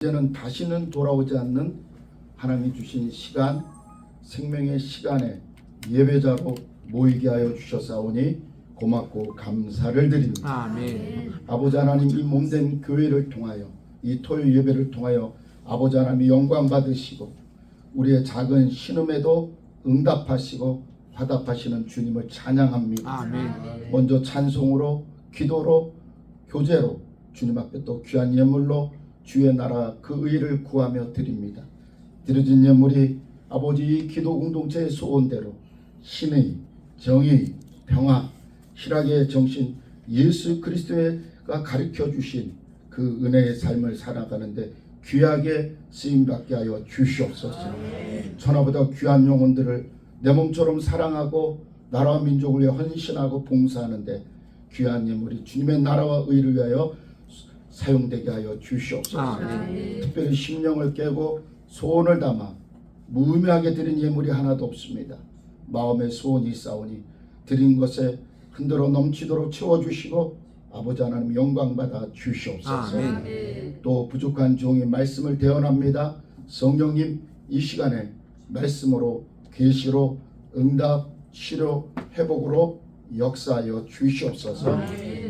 이제는 다시는 돌아오지 않는 하나님이 주신 시간, 생명의 시간에 예배자로 모이게 하여 주셨사오니 고맙고 감사를 드립니다. 아멘. 아버지 하나님, 이 몸된 교회를 통하여, 이 토요일 예배를 통하여 아버지 하나님이 영광 받으시고 우리의 작은 신음에도 응답하시고 화답하시는 주님을 찬양합니다. 아멘. 먼저 찬송으로, 기도로, 교제로, 주님 앞에 또 귀한 예물로 주의 나라 그 의를 구하며 드립니다. 드려진 예물이 아버지 이 기도 공동체의 소원대로 신의, 정의, 평화, 희락의 정신 예수 그리스도가 가르쳐 주신 그 은혜의 삶을 살아가는데 귀하게 쓰임받게 하여 주시옵소서. 천하보다 귀한 영혼들을 내 몸처럼 사랑하고 나라와 민족을 위해 헌신하고 봉사하는데 귀한 예물이 주님의 나라와 의를 위하여 사용되게 하여 주시옵소서. 특별히 심령을 깨고 소원을 담아 무의미하게 드린 예물이 하나도 없습니다. 마음의 소원이 있사오니 드린 것에 흔들어 넘치도록 채워주시고 아버지 하나님 영광 받아 주시옵소서. 또 부족한 종의 말씀을 대언합니다. 성령님, 이 시간에 말씀으로, 계시로, 응답, 치료, 회복으로 역사하여 주시옵소서.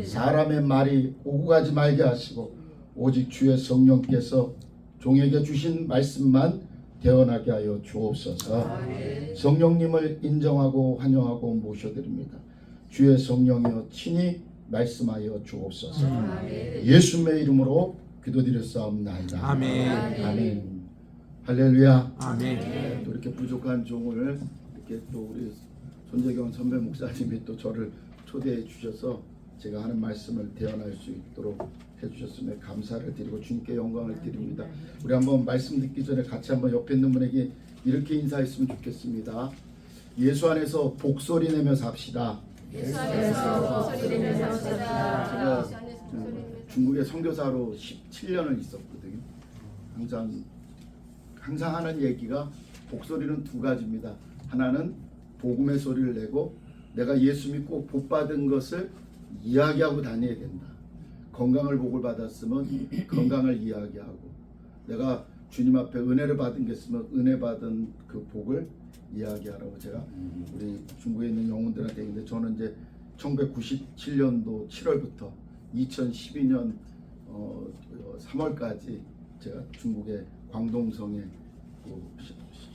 사람의 말이 오고 가지 말게 하시고 오직 주의 성령께서 종에게 주신 말씀만 대언하게 하여 주옵소서. 성령님을 인정하고 환영하고 모셔드립니다. 주의 성령이여 친히 말씀하여 주옵소서. 예수님의 이름으로 기도드렸사옵나이다. 아멘. 아멘. 할렐루야. 아멘. 또 이렇게 부족한 종을 이렇게 또 우리 손재경 선배 목사님이 또 저를 초대해 주셔서 제가 하는 말씀을 대언할 수 있도록 해주셨음에 감사를 드리고 주님께 영광을 드립니다. 우리 한번 말씀 듣기 전에 같이 한번 옆에 있는 분에게 이렇게 인사했으면 좋겠습니다. 예수 안에서 복소리 내며 삽시다. 예수 안에서 복소리 내며 삽시다. 제가 중국에 선교사로 17년을 있었거든요. 항상 하는 얘기가 복소리는 두 가지입니다. 하나는 복음의 소리를 내고 내가 예수 믿고 복 받은 것을 이야기하고 다녀야 된다. 건강을 복을 받았으면 건강을 이야기하고 내가 주님 앞에 은혜를 받은 게 있으면 은혜 받은 그 복을 이야기하라고 제가 우리 중국에 있는 영혼들한테 했는데 저는 이제 1997년도 7월부터 2012년 3월까지 제가 중국의 광동성에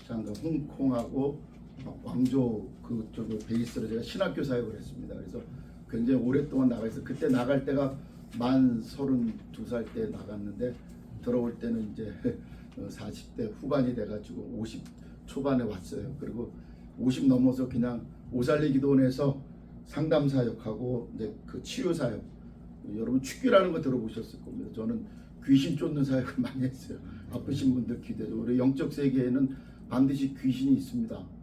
시장과 홍콩하고 광저우 그쪽을 베이스로 제가 신학교 사역을 했습니다. 그래서 굉장히 오랫동안 나가서 그때 나갈 때가 만 32살 때 나갔는데 들어올 때는 이제 40대 후반이 돼가지고 50 초반에 왔어요. 그리고 50 넘어서 그냥 오살리기도원에서 상담 사역하고 이제 그 치유 사역, 여러분 축기라는 거 들어보셨을 겁니다. 저는 귀신 쫓는 사역을 많이 했어요. 아프신 분들 기대죠. 우리 영적 세계에는 반드시 귀신이 있습니다.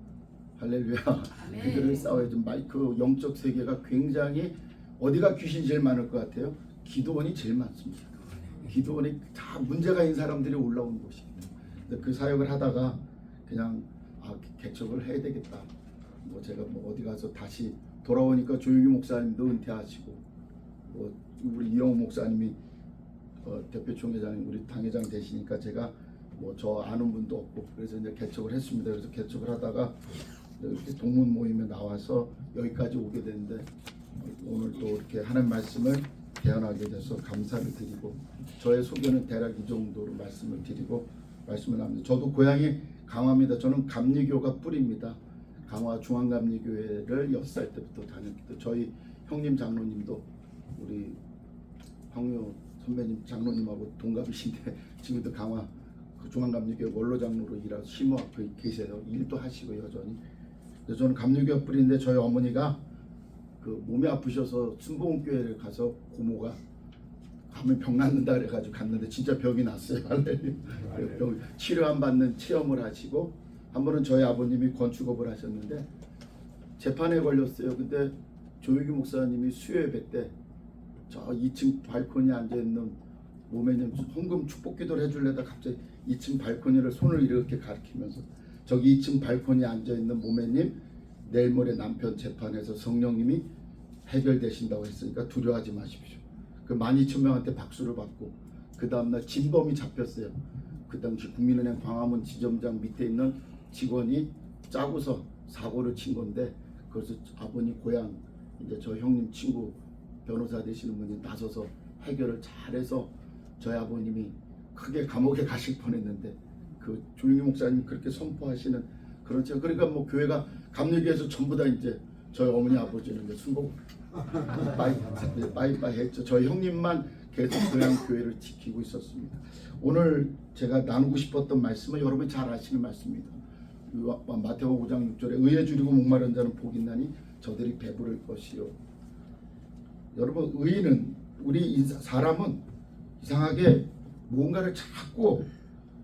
할렐루야. 그들을 싸워야죠. 그 영적 세계가 굉장히 어디가 귀신이 제일 많을 것 같아요? 기도원이 제일 많습니다. 기도원이 다 문제가 있는 사람들이 올라온 곳입니다. 그 사역을 하다가 그냥 개척을 해야 되겠다. 제가 어디 가서 다시 돌아오니까 조용희 목사님도 은퇴하시고 우리 이영호 목사님이 대표 총회장님 우리 당회장 되시니까 제가 저 아는 분도 없고 그래서 이제 개척을 했습니다. 그래서 개척을 하다가 이렇게 동문 모임에 나와서 여기까지 오게 됐는데 오늘 또 이렇게 하는 말씀을 대언하게 돼서 감사를 드리고 저의 소개는 대략 이 정도로 말씀을 드리고 말씀을 합니다. 저도 고향이 강화입니다. 저는 감리교가 뿌리입니다. 강화 중앙감리교회를 6살 때부터 다녔기 저희 형님 장로님도 우리 황유 선배님 장로님하고 동갑이신데 지금도 강화 중앙감리교회 원로 장로로 일하고 심호학교에 계세요. 일도 하시고 여전히. 그래서 저는 감리교가 뿌리인데 저희 어머니가 그 몸이 아프셔서 순복음교회를 가서 고모가 가면 병 낫는다 그래가지고 갔는데 진짜 병이 났어요. 병 치료 안 받는 체험을 하시고 한 번은 저희 아버님이 건축업을 하셨는데 재판에 걸렸어요. 근데 조유기 목사님이 수요예배 때 저 2층 발코니에 앉아있는 모매님 헌금 축복기도를 해줄래다 갑자기 2층 발코니를 손을 이렇게 가리키면서 저기 2층 발코니에 앉아있는 모매님 내일 모레 남편 재판에서 성령님이 해결되신다고 했으니까 두려워하지 마십시오. 그 12,000명한테 박수를 받고 그 다음날 진범이 잡혔어요. 그 당시 국민은행 광화문 지점장 밑에 있는 직원이 짜고서 사고를 친 건데, 그래서 아버님 고향 이제 저 형님 친구 변호사 되시는 분이 나서서 해결을 잘해서 저희 아버님이 크게 감옥에 가실 뻔했는데, 그 조용희 목사님 그렇게 선포하시는 그런 책. 그러니까 뭐 교회가 감리교에서 전부 다 이제 저희 어머니 아버지는 이제 순복 빠이빠이 했죠. 저희 형님만 계속 고향 교회를 지키고 있었습니다. 오늘 제가 나누고 싶었던 말씀은 여러분이 잘 아시는 말씀입니다. 마태복음 5장 6절에 의에 줄이고 목마른 자는 복이 있나니 저들이 배부를 것이요. 여러분, 의는 우리 사람은 이상하게 뭔가를 찾고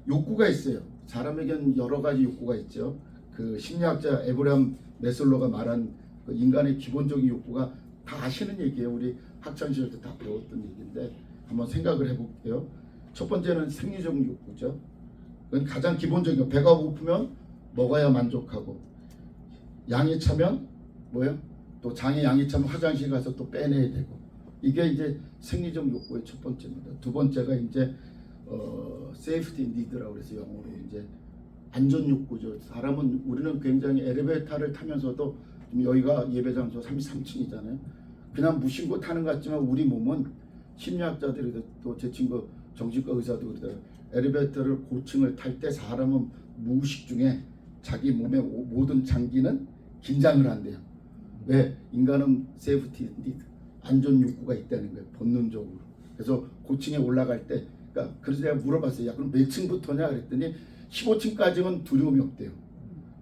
욕구가 있어요. 사람에게는 여러 가지 욕구가 있죠. 그 심리학자 에브라함 메슬로가 말한 그 인간의 기본적인 욕구가 다 아시는 얘기예요. 우리 학창 시절 때 다 배웠던 얘기인데 한번 생각을 해볼게요. 첫 번째는 생리적 욕구죠. 그건 가장 기본적인 거. 배가 고프면 먹어야 만족하고, 양이 차면 뭐요? 또 장에 양이 차면 화장실 가서 또 빼내야 되고, 이게 이제 생리적 욕구의 첫 번째입니다. 두 번째가 이제 safety need라고 그래서 영어로 이제 안전 욕구죠. 사람은 우리는 굉장히 엘리베이터를 타면서도 여기가 예배 장소 33층이잖아요. 그냥 무심코 타는 것 같지만 우리 몸은 심리학자들이 또 제 친구 정신과 의사도 그러더라고요. 엘리베이터를 고층을 탈 때 사람은 무의식 중에 자기 몸의 모든 장기는 긴장을 한대요. 왜? 인간은 세이프티 니드, 안전 욕구가 있다는 거예요. 본능적으로. 그래서 고층에 올라갈 때, 그래서 제가 물어봤어요. 야, 그럼 몇 층부터냐 그랬더니 15층까지는 두려움이 없대요.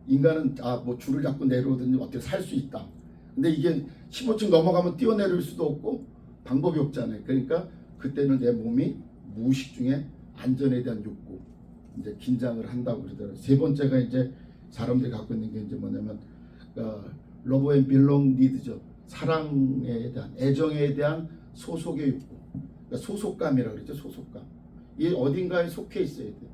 인간은 뭐 줄을 잡고 내려오든지 어떻게 살 수 있다. 근데 이게 15층 넘어가면 뛰어내릴 수도 없고 방법이 없잖아요. 그러니까 그때는 내 몸이 무의식 중에 안전에 대한 욕구, 이제 긴장을 한다고 그러더라고요. 세 번째가 이제 사람들이 갖고 있는 게 이제 뭐냐면 러브 앤 빌롱 니드죠. 사랑에 대한, 애정에 대한 소속의 욕구. 그러니까 소속감이라고 그러죠. 소속감. 이 어딘가에 속해 있어야 돼요.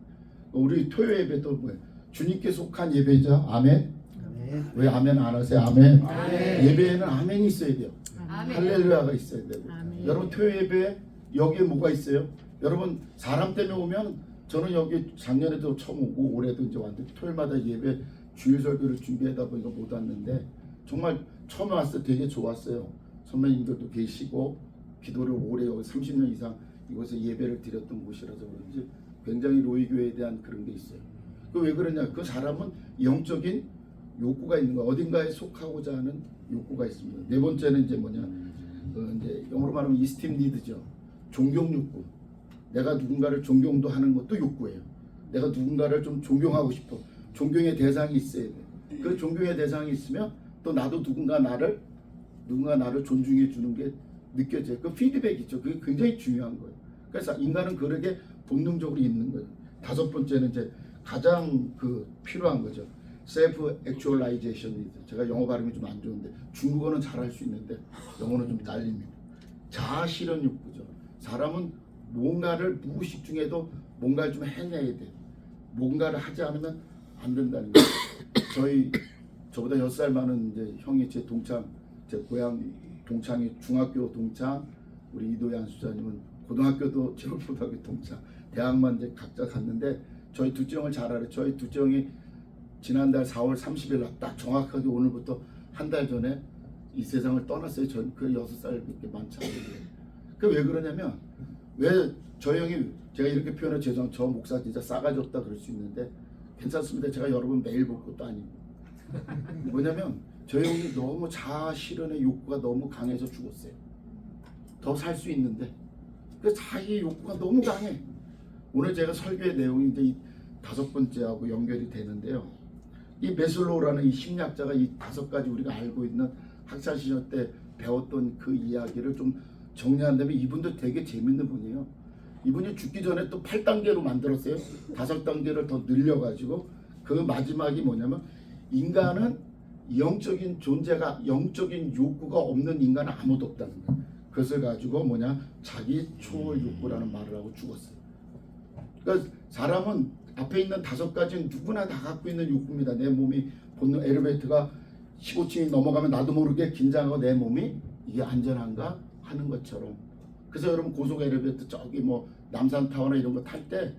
우리 토요 예배도 뭐예요? 주님께 속한 예배죠. 아멘. 아멘. 왜 아멘 안 하세요? 아멘. 아멘. 예배에는 아멘이 있어야 돼요. 아멘. 할렐루야가 있어야 되고. 아멘. 여러분 토요 예배에 여기에 뭐가 있어요? 여러분 사람 때문에 오면, 저는 여기 작년에도 처음 오고 올해도 이제 왔는데 토요일마다 예배 주일 설교를 준비하다 보니까 못 왔는데 정말 처음에 왔을 때 되게 좋았어요. 선배님들도 계시고 기도를 오래 여기 30년 이상 이곳에 예배를 드렸던 곳이라서 그런지 굉장히 로이교회에 대한 그런 게 있어요. 그 왜 그러냐? 그 사람은 영적인 욕구가 있는 거, 어딘가에 속하고자 하는 욕구가 있습니다. 네 번째는 이제 뭐냐? 이제 영어로 말하면 이스팀 니드죠. 존경 욕구. 내가 누군가를 존경도 하는 것도 욕구예요. 내가 누군가를 좀 존경하고 싶어. 존경의 대상이 있어야 돼. 그 존경의 대상이 있으면 또 나도 누군가 나를 존중해 주는 게 느껴져요. 그 피드백이죠. 그게 굉장히 중요한 거예요. 그래서 인간은 그러게 본능적으로 있는 거예요. 다섯 번째는 이제 가장 필요한 거죠. 셀프 액츄얼라이제이션. 제가 영어 발음이 좀 안 좋은데 중국어는 잘할 수 있는데 영어는 좀 딸립니다. 자아 실현 욕구죠. 사람은 뭔가를 무의식 중에도 뭔가를 좀 해내야 돼. 뭔가를 하지 않으면 안 된다는 거예요. 저보다 10살 많은 이제 형이 제 동창, 제 고향 동창이 중학교 동창, 우리 이도양 수사님은 고등학교도 제월고등학교 동창, 대학만 이제 각자 갔는데 저희 둘째 형을 잘 알아요. 저희 둘째 형이 지난달 4월 30일 날 딱 정확하게 오늘부터 한 달 전에 이 세상을 떠났어요. 전 그 6살밖에 많지 않은데. 그 왜 그러냐면, 왜 저희 형이, 제가 이렇게 표현해 죄송합니다. 저 목사 진짜 싸가지 없다 그럴 수 있는데 괜찮습니다. 제가 여러분 매일 볼 것도 아니고. 뭐냐면 저희 형이 너무 자아 실현의 욕구가 너무 강해서 죽었어요. 더 살 수 있는데 그 자기 욕구가 너무 강해. 오늘 제가 설교의 내용이 이제 이 5번째하고 연결이 되는데요. 이 메슬로우라는 이 심리학자가 이 5가지 우리가 알고 있는 학창 시절 때 배웠던 그 이야기를 좀 정리한다면, 이분도 되게 재밌는 분이에요. 이분이 죽기 전에 또 8단계로 만들었어요. 5단계를 더 늘려가지고 그 마지막이 뭐냐면, 인간은 영적인 존재가, 영적인 욕구가 없는 인간은 아무도 없다는 거예요. 그것을 가지고 자기 초월 욕구라는 말을 하고 죽었어요. 그러니까 사람은 앞에 있는 5가지는 누구나 다 갖고 있는 욕구입니다. 내 몸이 본능, 엘리베이터가 15층이 넘어가면 나도 모르게 긴장하고 내 몸이 이게 안전한가 하는 것처럼. 그래서 여러분 고속 엘리베이터 저기 남산타워나 이런 거 탈 때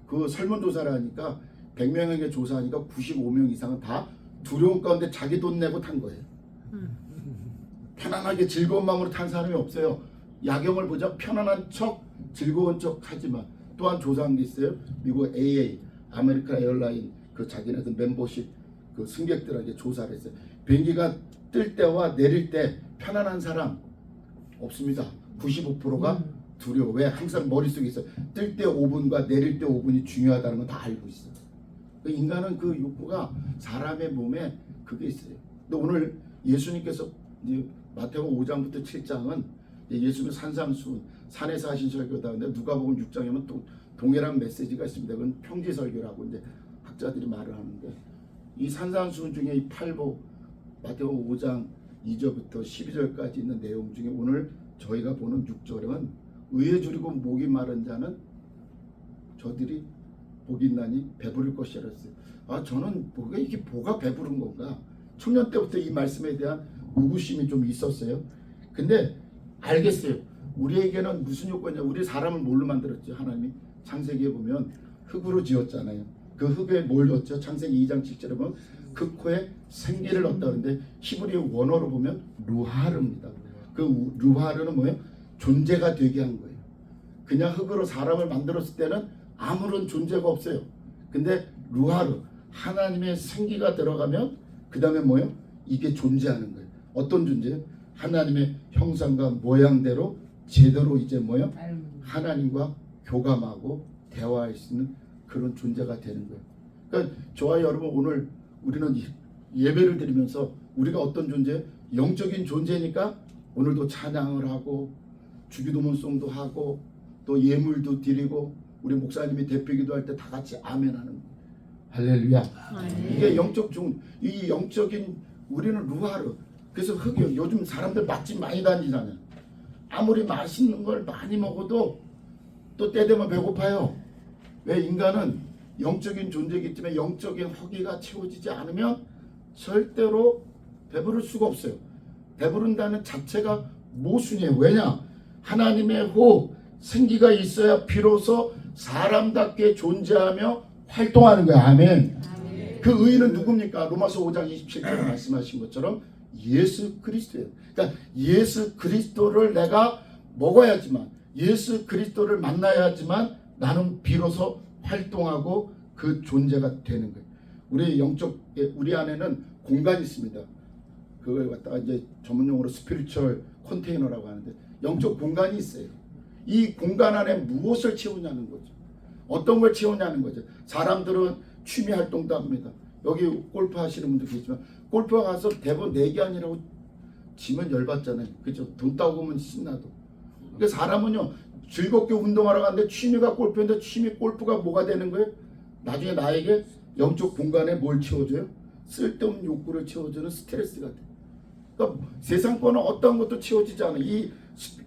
그 설문조사를 하니까 100명에게 조사하니까 95명 이상은 다 두려움 가운데 자기 돈 내고 탄 거예요. 편안하게 즐거운 마음으로 탄 사람이 없어요. 야경을 보자 편안한 척 즐거운 척 하지만 또한 조사한 게 있어요. 미국 AA 아메리카 에어라인 그 자기네들 멤버십 그 승객들에게 조사를 했어요. 비행기가 뜰 때와 내릴 때 편안한 사람 없습니다. 95%가 두려워. 왜? 항상 머릿속에 있어요. 뜰 때 5분과 내릴 때 5분이 중요하다는 건 다 알고 있어요. 인간은 그 욕구가 사람의 몸에 그게 있어요. 근데 오늘 예수님께서 이제 마태복음 5장부터 7장은 예수님 산상수훈 산에서 하신 설교다. 근데 누가복음 6장에는 또 동일한 메시지가 있습니다. 그건 평지설교라고 이제 학자들이 말을 하는데 이 산상수훈 중에 이 8복 마태복음 5장 2절부터 12절까지 있는 내용 중에 오늘 저희가 보는 6절은 의에 줄이고 목이 마른 자는 저들이 복이 있나니 배부를 것이라 했어요. 저는 이게 뭐가 배부른 건가? 청년 때부터 이 말씀에 대한 의구심이 좀 있었어요. 근데 알겠어요. 우리에게는 무슨 요건이냐? 우리 사람을 뭘로 만들었죠? 하나님이 창세기에 보면 흙으로 지었잖아요. 그 흙에 뭘 넣었죠? 창세기 2장 7절에 보면 그 코에 생기를 넣었다 그러는데 히브리 원어로 보면 루하르입니다. 그 루하르는 뭐예요? 존재가 되게 한 거예요. 그냥 흙으로 사람을 만들었을 때는 아무런 존재가 없어요. 근데 루하르 하나님의 생기가 들어가면 그 다음에 뭐예요? 이게 존재하는 거예요. 어떤 존재예요? 하나님의 형상과 모양대로 제대로 이제 뭐예요? 하나님과 교감하고 대화할 수 있는 그런 존재가 되는 거예요. 그러니까 저와 여러분 오늘 우리는 예배를 드리면서 우리가 어떤 존재예요? 영적인 존재니까 오늘도 찬양을 하고 주기도문송도 하고 또 예물도 드리고 우리 목사님이 대표기도 할 때 다 같이 아멘 하는 거예요. 할렐루야. 이게 이 영적인 우리는 루하르. 그래서 흙이요. 요즘 사람들 맛집 많이 다니잖아요. 아무리 맛있는 걸 많이 먹어도 또 때 되면 배고파요. 왜? 인간은 영적인 존재이기 때문에 영적인 허기가 채워지지 않으면 절대로 배부를 수가 없어요. 배부른다는 자체가 모순이에요. 왜냐? 하나님의 호흡, 생기가 있어야 비로소 사람답게 존재하며 활동하는 거야. 아멘. 그 의인은 누굽니까? 로마서 5장 27절에 말씀하신 것처럼 예수 그리스도예요. 그러니까 예수 그리스도를 내가 먹어야지만 예수 그리스도를 만나야지만 나는 비로소 활동하고 그 존재가 되는 거예요. 우리 안에는 공간이 있습니다. 그걸 갖다가 이제 전문용어로 스피리추얼 컨테이너라고 하는데 영적 공간이 있어요. 이 공간 안에 무엇을 채우냐는 거죠. 어떤 걸 채우냐는 거죠. 사람들은 취미 활동도 합니다. 여기 골프 하시는 분도 계시지만 골프 가서 대부분 내기 아니라고 지면 열받잖아요. 그죠? 돈 따고 오면 신나도. 그러니까 사람은요 즐겁게 운동하러 가는데 취미가 골프인데 취미 골프가 뭐가 되는 거예요? 나중에 나에게 영적 공간에 뭘 채워줘요? 쓸데없는 욕구를 채워주는 스트레스가 돼. 그러니까 세상 거는 어떤 것도 채워지지 않아요. 이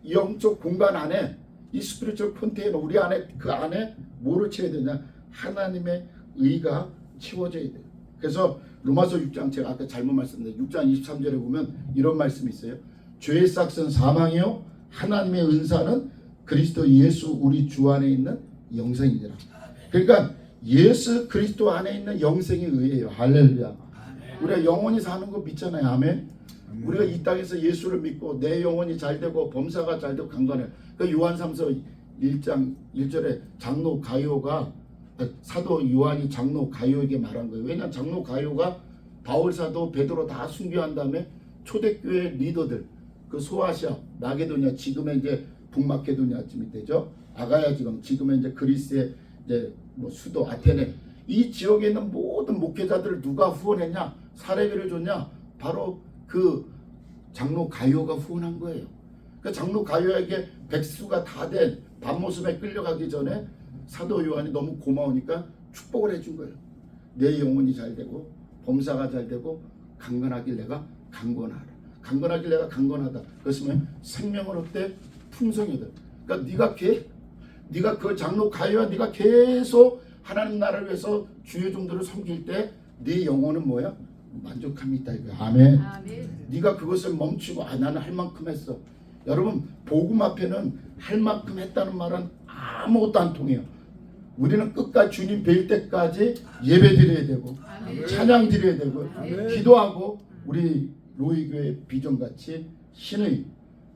영적 공간 안에 이 스피리추얼 컨테이너 우리 안에 그 안에 뭐를 채워야 되냐? 하나님의 의가 채워져야 돼요. 그래서 로마서 6장 제가 아까 잘못 말씀드렸는데 6장 23절에 보면 이런 말씀이 있어요. 죄의 싹은 사망이요 하나님의 은사는 그리스도 예수 우리 주 안에 있는 영생이니라. 그러니까 예수 그리스도 안에 있는 영생이 의예요. 할렐루야. 우리가 영원히 사는 거 믿잖아요. 아멘. 우리가 이 땅에서 예수를 믿고 내 영혼이 잘되고 범사가 잘되고 강건해요. 그 요한삼서 1장 1절에 장로 가이오가 사도 요한이 장로 가이오에게 말한 거예요. 왜냐하면 장로 가이오가 바울 사도 베드로 다 순교한 다음에 초대교회 리더들 그 소아시아 마게도냐 지금의 이제 북마케도냐쯤이 되죠. 아가야 지금의 이제 그리스의 이제 뭐 수도 아테네 이 지역에 있는 모든 목회자들을 누가 후원했냐? 사례비를 줬냐? 바로 그 장로 가이오가 후원한 거예요. 그 장로 가이오에게 백수가 다 된 밤모습에 끌려가기 전에 사도 요한이 너무 고마우니까 축복을 해준 거예요. 내 영혼이 잘되고 범사가 잘되고 강건하길 내가 강건하라. 강건하길 내가 강건하다. 그것은 생명을 얻되 풍성이다. 그러니까 네가 그 장로 가이오와 네가 계속 하나님 나라를 위해서 주의 종들을 섬길 때 네 영혼은 뭐야? 만족함이 있다 이거야. 아멘. 네가 그것을 멈추고 나는 할 만큼 했어. 여러분 복음 앞에는 할 만큼 했다는 말은 아무것도 안 통해요. 우리는 끝까지 주님 뵐 때까지 예배 드려야 되고 찬양 드려야 되고 기도하고 우리 로이교회 비전같이 신의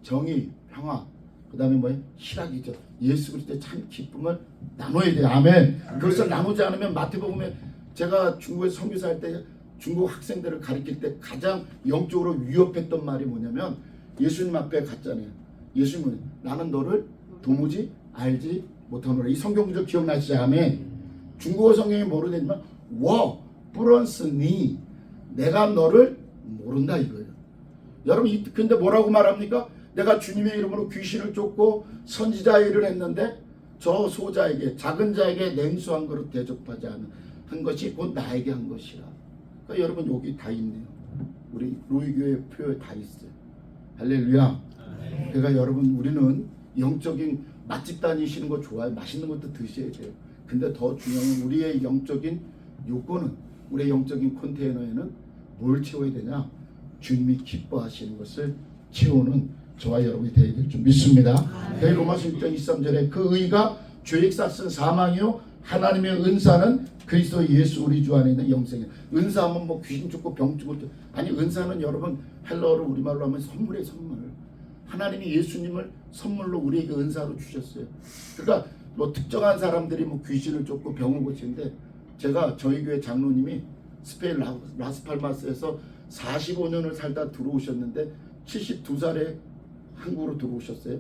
정의 평화 그다음에 뭐예요? 희락이죠. 예수 그리스도의 참 기쁨을 나눠야 돼요. 아멘. 그것을 나누지 않으면 마태복음에 제가 중국에서 선교사할 때 중국 학생들을 가르칠 때 가장 영적으로 위협했던 말이 뭐냐면 예수님 앞에 갔잖아요. 예수님은 나는 너를 도무지 알지 못하노라. 이 성경 구절 기억나시죠? 아멘. 중국어 성경이 뭐로 되냐면 워 브런스니 내가 너를 모른다 이거예요. 여러분 근데 뭐라고 말합니까? 내가 주님의 이름으로 귀신을 쫓고 선지자의 일을 했는데 저 소자에게 작은 자에게 냉수 한 그릇 대접하지 않은 한 것이 곧 나에게 한 것이라. 그러니까 여러분 여기 다 있네요. 우리 로이교회 표에 다 있어요. 할렐루야. 그러니까 여러분 우리는 영적인 맛집 다니시는 거 좋아요. 맛있는 것도 드셔야 돼요. 근데 더 중요한 건 우리의 영적인 요건은 우리의 영적인 컨테이너에는 뭘 채워야 되냐? 주님이 기뻐하시는 것을 채우는 저와 여러분이 되어야 될 줄 믿습니다. 로마서 6장 23절에 그 의가 죄의 싹은 사망이요 하나님의 은사는 그리스도 예수 우리 주 안에 있는 영생이에요. 은사하면 뭐 귀신 쫓고 병 쫓고 아니 은사는 여러분 헬러어로 우리말로 하면 선물이에요. 선물. 하나님이 예수님을 선물로 우리에게 은사로 주셨어요. 그러니까 뭐 특정한 사람들이 뭐 귀신을 쫓고 병을 고치는데 제가 저희 교회 장로님이 스페인 라스팔마스에서 45년을 살다 들어오셨는데 72살에 한국으로 들어오셨어요.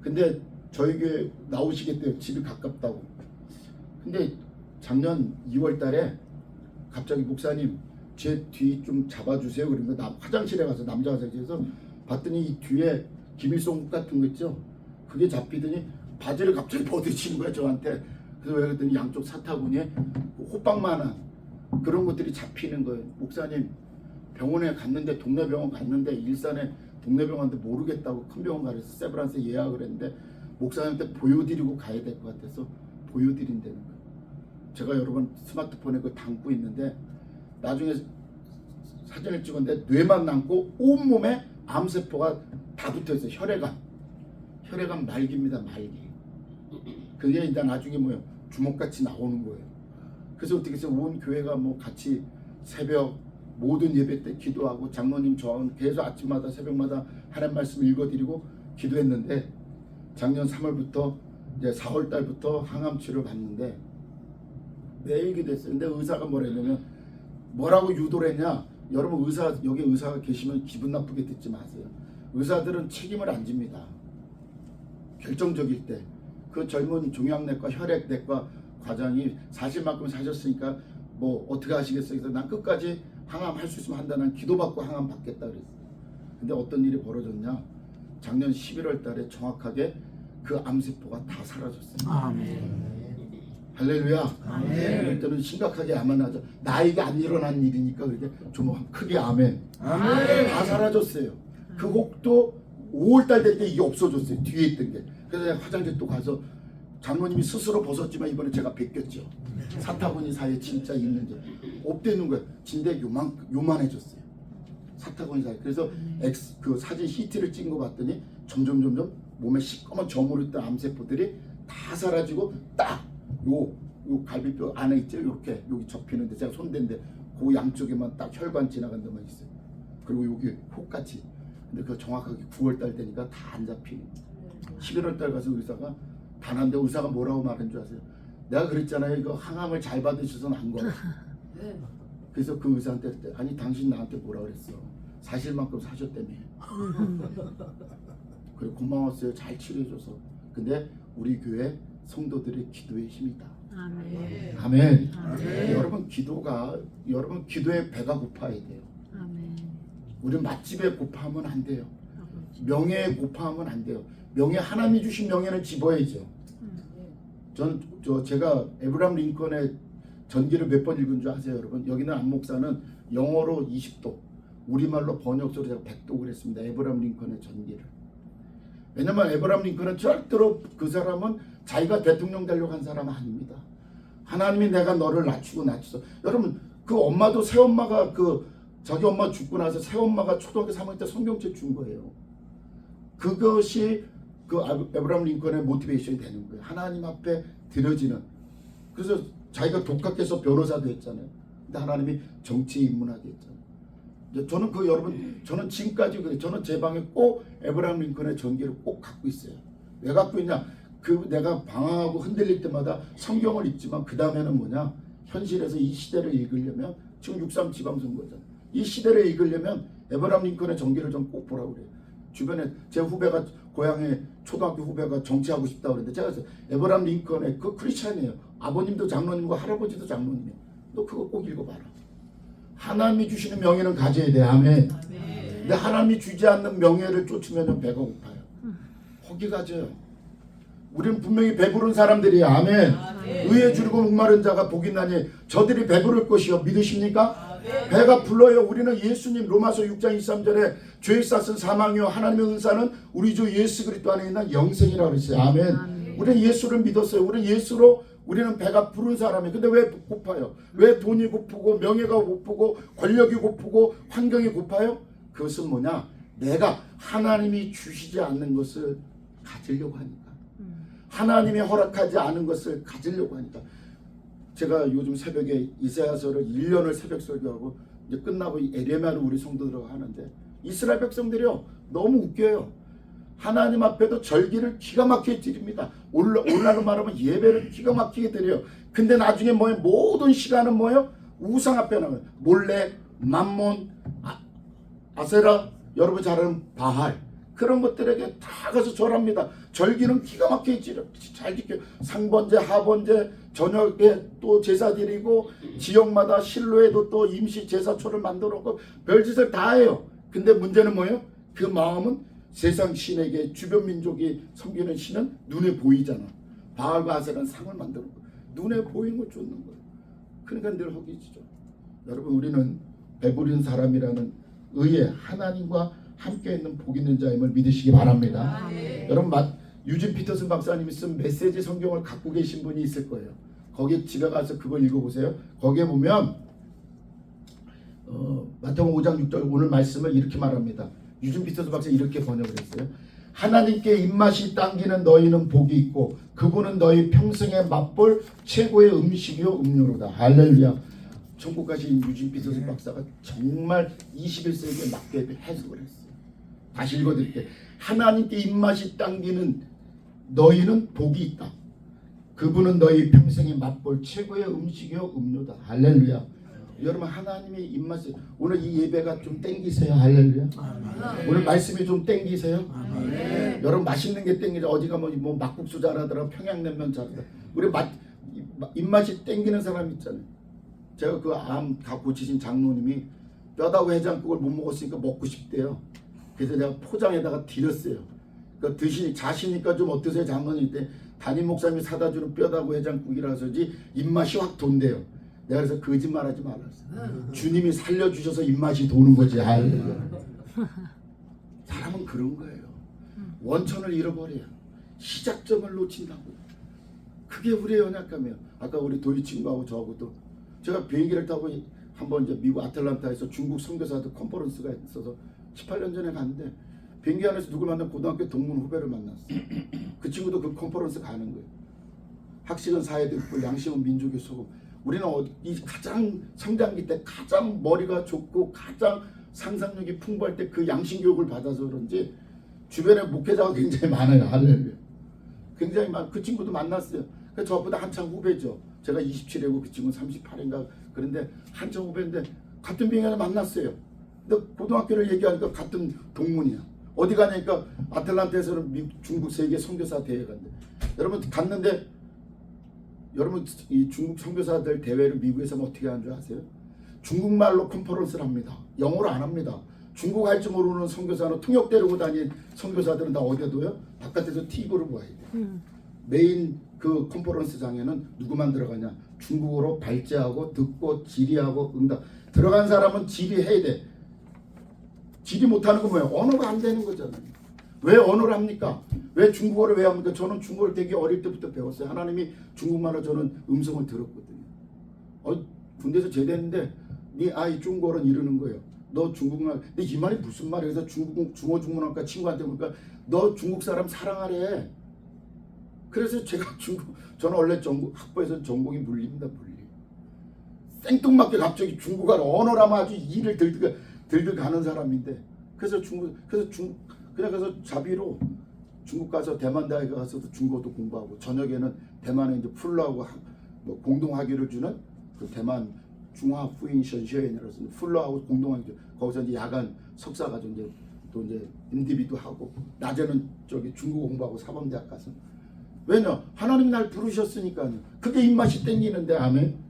근데 저희 교회 나오시겠대요. 집이 가깝다고. 근데 작년 2월 달에 갑자기 목사님 제 뒤 좀 잡아주세요. 그러면 나 화장실에 가서 남자 화장실에서 봤더니 이 뒤에 기밀송 같은 거 있죠. 그게 잡히더니 바지를 갑자기 벗으시는 거야 저한테. 그래서 왜 그랬더니 양쪽 사타구니에 호빵만한 그런 것들이 잡히는 거예요. 목사님 병원에 갔는데 동네 병원 갔는데 일산에 동네 병원한테 모르겠다고 큰 병원 가서 세브란스에 예약을 했는데 목사님한테 보여드리고 가야 될 것 같아서 보여드린다는 거예요. 제가 여러분 스마트폰에 그거 담고 있는데 나중에 사진을 찍었는데 뇌만 남고 온몸에 암세포가 다 붙어있어요. 혈액암 말기입니다. 말기. 그게 이제 나중에 뭐예요? 주먹같이 나오는 거예요. 그래서 어떻게 해서 온 교회가 뭐 같이 새벽 모든 예배 때 기도하고 장로님 저하고 계속 아침마다 새벽마다 하나님 말씀 읽어드리고 기도했는데 작년 3월부터 이제 4월 달부터 항암 치료를 받는데 매일 기도했어요. 근데 의사가 뭐라 했냐면 뭐라고 유도를 했냐? 여러분 여기 의사가 계시면 기분 나쁘게 듣지 마세요. 의사들은 책임을 안 집니다. 결정적일 때 그 젊은 종양내과 혈액내과 과장이 사실만큼 사셨으니까 뭐 어떻게 하시겠어요? 그래서 난 끝까지 항암 할 수 있으면 한다. 난 기도받고 항암 받겠다 그랬어요. 근데 어떤 일이 벌어졌냐? 작년 11월 달에 정확하게 그 암세포가 다 사라졌어요. 아멘. 할렐루야. 그럴 때는 심각하게 아멘 하죠. 나에게 안 일어난 일이니까 그렇게 좀 크게 아멘. 다 사라졌어요. 그 혹도 5월달 될 때 이게 없어졌어요. 뒤에 있던 게. 그래서 내가 화장실 또 가서 장로님이 스스로 벗었지만 이번에 제가 벗겼죠. 사타구니 사이에 진짜 있는지 없대는 거예요. 진짜 요만해졌어요. 사타구니 사이. 그래서 그 사진 CT를 찍은 거 봤더니 점점 몸에 시꺼먼 점으로 있던 암세포들이 다 사라지고 딱 요 갈비뼈 안에 있죠. 이렇게 여기 접히는데 제가 손댄데 그 양쪽에만 딱 혈관 지나간 데만 있어요. 그리고 여기 혹같이. 근데 그 정확하게 9월달 되니까 다 안 잡히는. 11월달 가서 의사가 단한데 의사가 뭐라고 말한 줄 아세요? 내가 그랬잖아요. 이거 항암을 잘 받으셔서 난 거야. 그래서 그 의사한테 아니 당신 나한테 뭐라 그랬어? 사실만큼 사셨다며. 그래 고마웠어요. 잘 치료해줘서. 근데 우리 교회 성도들의 기도의 힘이다. 아멘. 아멘. 여러분 기도에 배가 고파야 돼요. 아멘. 우리 맛집에 고파하면 안 돼요. 명예에 고파하면 안 돼요. 하나님이 주신 명예는 집어야죠. 제가 에브라함 링컨의 전기를 몇 번 읽은 줄 아세요, 여러분? 여기는 안 목사는 영어로 20도, 우리말로 번역서로 제가 100독을 했습니다. 에브라함 링컨의 전기를. 왜냐면 에브라함 링컨은 절대로 그 사람은 자기가 대통령 되려고 한 사람은 아닙니다. 하나님이 내가 너를 낮추고 여러분 그 엄마도 새엄마가 자기 엄마 죽고 나서 새엄마가 초등학교 3학년 때 성경책 준 거예요. 그것이 그 에브라임 링컨의 모티베이션이 되는 거예요. 하나님 앞에 드려지는. 그래서 자기가 독학해서 변호사도 했잖아요. 근데 하나님이 정치에 입문하게 했잖아요. 저는 여러분, 저는 지금까지 그래요. 저는 제 방에 꼭 에브라임 링컨의 전기를 꼭 갖고 있어요. 왜 갖고 있냐? 내가 방황하고 흔들릴 때마다 성경을 읽지만 그 다음에는 뭐냐? 현실에서 이 시대를 읽으려면 지금 6.3 지방선거잖아요. 이 시대를 읽으려면 에브라임 링컨의 전기를 좀 꼭 보라고 그래요. 주변에 제 후배가 고향에 초등학교 후배가 정치하고 싶다고 그랬는데 제가 에브라임 링컨의 그 크리스찬이에요. 아버님도 장로님이고 할아버지도 장로님이에요. 너 그거 꼭 읽어봐라. 하나님이 주시는 명예는 가져야 돼. 아멘. 근데 하나님이 주지 않는 명예를 쫓으면 배가 고파요. 허기 가져요. 우리는 분명히 배부른 사람들이에요. 아멘. 의에 주르고 목마른 자가 복이 나니 저들이 배부를 것이요. 믿으십니까? 배가 불러요. 우리는 예수님 로마서 6장 23절에 죄의 싹은 사망이요 하나님의 은사는 우리 주 예수 그리스도 안에 있는 영생이라고 그랬어요. 아멘. 우리는 예수를 믿었어요. 우리는 예수로 우리는 배가 부른 사람이에요. 근데 왜 고파요? 왜 돈이 고프고 명예가 고프고 권력이 고프고 환경이 고파요? 그것은 뭐냐? 내가 하나님이 주시지 않는 것을 가지려고 하니까. 하나님이 허락하지 않은 것을 가지려고 하니까. 제가 요즘 새벽에 이사야서를 1년을 새벽 설교하고 이제 끝나고 에레미야를 우리 성도들하고 하는데 이스라엘 백성들이요 너무 웃겨요. 하나님 앞에도 절기를 기가 막히게 드립니다. 오늘날로 말하면 예배를 기가 막히게 드려요. 근데 나중에 뭐예요? 모든 시간은 뭐예요? 우상 앞에 나와요. 몰렉, 맘몬, 아세라, 여러분 잘 아는 바할, 그런 것들에게 다 가서 절합니다. 절기는 기가 막히게 잘 지켜요. 상번제, 하번제, 저녁에 또 제사 드리고 지역마다 실로에도 또 임시 제사초를 만들어 놓고 별짓을 다 해요. 근데 문제는 뭐예요? 그 마음은 세상 신에게 주변 민족이 섬기는 신은 눈에 보이잖아. 바알과 아세라는 상을 만들어 놓고 눈에 보이는 걸 쫓는 거예요. 그러니까 늘 허기지죠. 여러분, 우리는 배부른 사람이라는 의에 하나님과 함께 있는 복 있는 자임을 믿으시기 바랍니다. 여러분, 유진 피터슨 박사님이 쓴 메시지 성경을 갖고 계신 분이 있을 거예요. 거기 집에 가서 그걸 읽어보세요. 거기에 보면 마태복음 5장 6절 오늘 말씀을 이렇게 말합니다. 유진 피터슨 박사 이렇게 번역을 했어요. 하나님께 입맛이 당기는 너희는 복이 있고 그분은 너희 평생에 맛볼 최고의 음식이요 음료로다. 할렐루야. 천국 가신 유진 피터슨 박사가 정말 21세기에 맞게 해석을 했어요. 다시 읽어드릴게요. 하나님께 입맛이 당기는 너희는 복이 있다. 그분은 너희 평생에 맛볼 최고의 음식이요 음료다. 할렐루야. 여러분, 하나님의 입맛이 오늘 이 예배가 좀 땡기세요. 할렐루야. 오늘 말씀이 좀 땡기세요. 여러분, 맛있는 게 땡기죠. 어디 가면 뭐 막국수 잘하더라, 평양냉면 잘하더라. 우리 입맛이 땡기는 사람 있잖아요. 제가 그 암 다 고치신 장로님이 뼈다구 해장국을 못 먹었으니까 먹고 싶대요. 그래서 내가 포장에다가 드렸어요. 그러니까 자시니까 좀 어떠세요, 장로님? 때 담임 목사님이 사다 주는 뼈다구 해장국이라서지 입맛이 확 돈대요. 내가 그래서 거짓말하지 말았어. 주님이 살려주셔서 입맛이 도는 거지. 사람은 그런 거예요. 원천을 잃어버려요. 시작점을 놓친다고. 그게 우리의 연약함이에요. 아까 우리 도희 친구하고 저하고도 제가 비행기를 타고 한번 이제 미국 아틀란타에서 중국 선교사들 컨퍼런스가 있어서 18년 전에 갔는데 비행기 안에서 누굴 만나 고등학교 동문 후배를 만났어요. 그 친구도 그 컨퍼런스 가는 거예요. 학식은 사회 듣고 양식은 민족의 소금. 우리는 이 가장 성장기 때 가장 머리가 좋고 가장 상상력이 풍부할 때 그 양식 교육을 받아서 그런지 주변에 목회자가 굉장히 많아요. 할렐루야. 굉장히 그 친구도 만났어요. 저보다 한참 후배죠. 제가 27이고 그 친구는 38인가 그런데 한참 후배인데 같은 비행기를 만났어요. 근데 고등학교를 얘기하니까 같은 동문이야. 어디 가니까 아틀란타에서는 미국, 중국 세계 선교사 대회 간대. 여러분 갔는데 여러분 이 중국 선교사들 대회를 미국에서 어떻게 하는 줄 아세요? 중국말로 컨퍼런스를 합니다. 영어로 안 합니다. 중국 할 줄 모르는 선교사는 통역 데리고 다닌 선교사들은 다 어디에 둬요? 바깥에서 TV를 봐야 돼. 메인 그 컨퍼런스장에는 누구만 들어가냐? 중국어로 발제하고 듣고 질의하고 응답. 들어간 사람은 질의해야 돼. 질의 못하는 건 뭐예요? 언어가 안 되는 거잖아요. 왜 언어를 합니까? 왜 중국어를 왜 합니까? 저는 중국어를 되게 어릴 때부터 배웠어요. 하나님이 중국말로 저는 음성을 들었거든요. 군대에서 제대했는데 네 아이 중국어는 이러는 거예요. 너 중국말. 근데 이 말이 무슨 말이야? 그래서 중어 중문학과 친구한테 보니까 너 중국 사람 사랑하래. 그래서 저는 원래 학부에서 전공이 물리입니다. 물리. 생뚱맞게 갑자기 중국어 언어라면 아주 일을 들들 가는 사람인데 그래서 그래서 자비로 중국 가서 대만 대학에 가서도 중국어도 공부하고 저녁에는 대만에 이제 풀러하고 뭐 공동학위를 주는 그 대만 중화후인션시연이라서 풀러하고 공동학위 거기서 이제 야간 석사 가지고 이제 또 이제 MDB도 하고 낮에는 저기 중국어 공부하고 사범대학 가서 왜냐 하나님이 날 부르셨으니까요. 그게 입맛이 땡기는데 아멘.